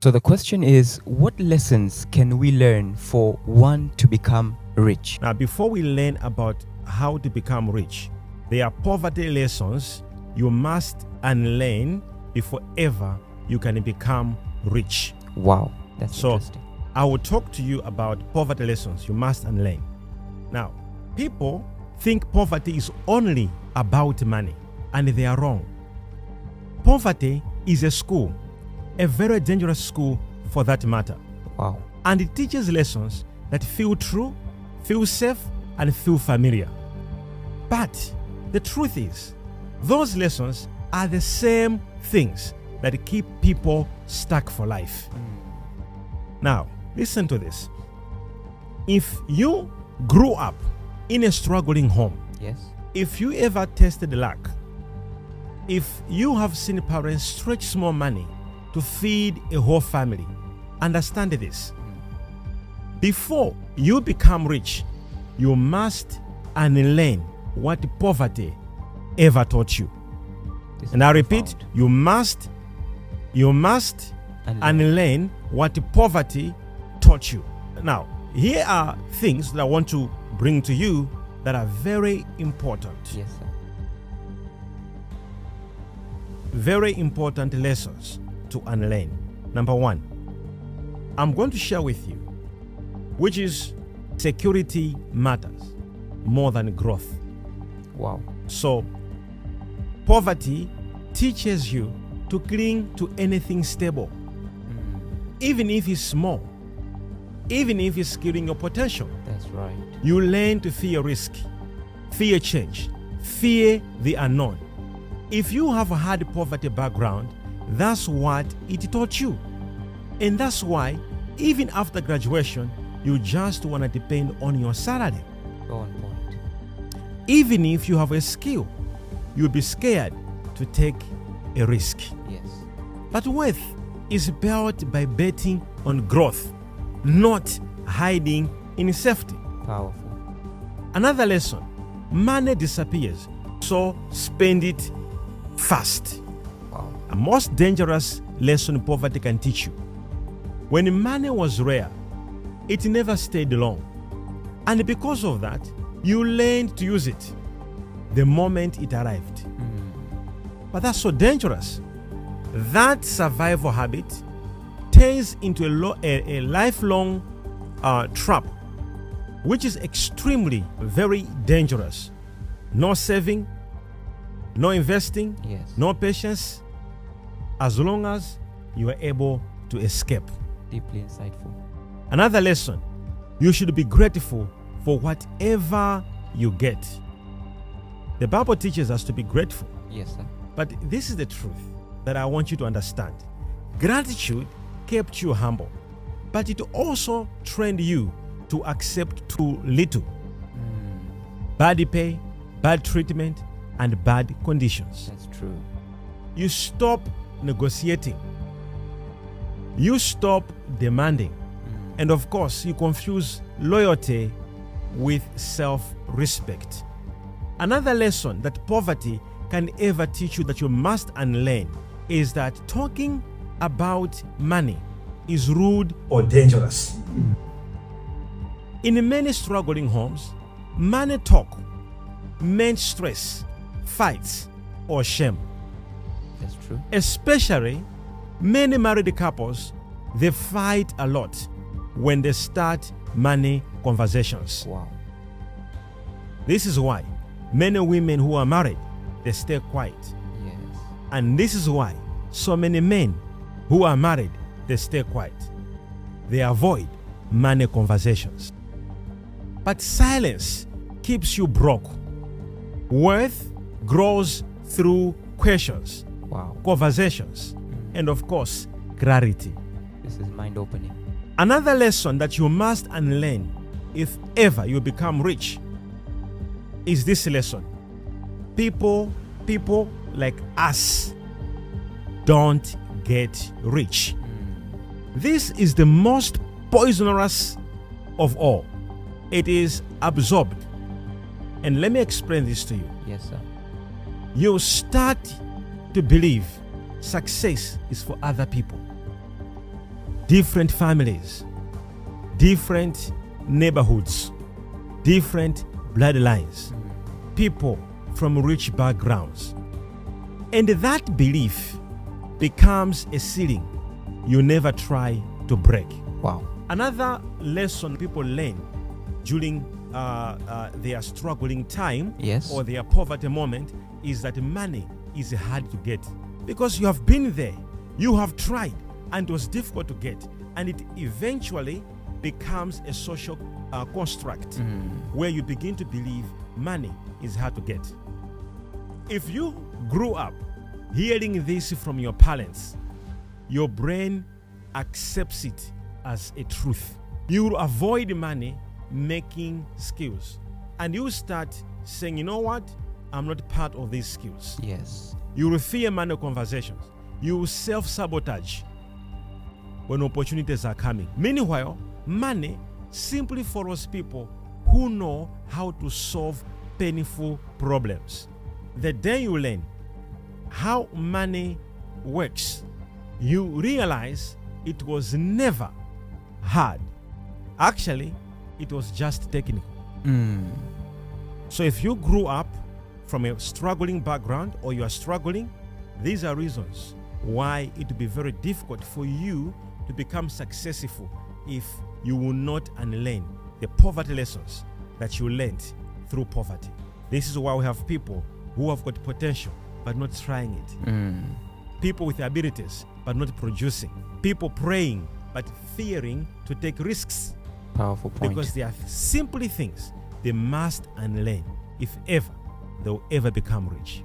So the question is, what lessons can we learn for one to become rich? Now, before we learn about how to become rich, there are poverty lessons you must unlearn before ever you can become rich. Wow, that's So interesting. I will talk to you about poverty lessons you must unlearn. Now, people think poverty is only about money, and they are wrong. Poverty is a school, a very dangerous school for that matter. Wow. And it teaches lessons that feel true, feel safe, and feel familiar. But the truth is, those lessons are the same things that keep people stuck for life. Now, listen to this. If you grew up in a struggling home, Yes. if you ever tasted luck, if you have seen parents stretch small money to feed a whole family, understand this. Before you become rich, you must unlearn what poverty ever taught you. This And is I repeat, profound. you must Unlearn. unlearn what poverty taught you. Now, here are things that I want to bring to you that are very important. Yes, sir. Very important lessons to unlearn. Number one, I'm going to share with you, which is security matters more than growth. Wow. So, poverty teaches you to cling to anything stable, even if it's small, even if it's killing your potential. That's right. You learn to fear risk, fear change, fear the unknown. If you have had a poverty background, that's what it taught you. And that's why, even after graduation, you just want to depend on your salary. Go on point. Even if you have a skill, you'll be scared to take a risk. Yes. But wealth is built by betting on growth, not hiding in safety. Powerful. Another lesson, money disappears, so spend it fast. Wow. A most dangerous lesson poverty can teach you. When money was rare, it never stayed long. And because of that, you learned to use it the moment it arrived. But that's so dangerous. That survival habit turns into a lifelong trap, which is extremely very dangerous. No saving, no investing, Yes. no patience, as long as you are able to escape. Deeply insightful. Another lesson, you should be grateful for whatever you get. The Bible teaches us to be grateful, Yes, sir. but this is the truth that I want you to understand. Gratitude kept you humble, but it also trained you to accept too little. Bad pay, bad treatment, and bad conditions. That's true. You stop negotiating. You stop demanding. And of course, you confuse loyalty with self-respect. Another lesson that poverty can ever teach you that you must unlearn is that talking about money is rude or dangerous. In many struggling homes, money talk meant stress, fights, or shame. That's true. Especially many married couples, they fight a lot when they start money conversations. Wow. This is why many women who are married, they stay quiet. Yes. And this is why so many men who are married, they stay quiet. They avoid money conversations. But silence keeps you broke. Wealth grows through questions, Wow. conversations, and of course, clarity. This is mind opening. Another lesson that you must unlearn if ever you become rich is this lesson. People like us don't get rich. This is the most poisonous of all. It is absorbed. And let me explain this to you. Yes, sir. You start to believe success is for other people. different families, different neighborhoods, different bloodlines, people from rich backgrounds. And that belief becomes a ceiling you never try to break. Wow. Another lesson people learn during their struggling time Yes. or their poverty moment is that money is hard to get, because you have been there, you have tried, and it was difficult to get, and it eventually becomes a social construct where you begin to believe money is hard to get. If you grew up hearing this from your parents, your brain accepts it as a truth. You will avoid money making skills, and you start saying, you know what, I'm not part of these skills. Yes. You will fear money conversations. You will self-sabotage when opportunities are coming. Meanwhile, money simply follows people who know how to solve painful problems. The day you learn how money works, you realize it was never hard. Actually, it was just technical. So if you grew up from a struggling background, or you are struggling, these are reasons why it will be very difficult for you to become successful if you will not unlearn the poverty lessons that you learned through poverty. This is why we have people who have got potential but not trying it. People with abilities but not producing. People praying but fearing to take risks. Powerful point. Because they are simply things they must unlearn if ever they'll ever become rich.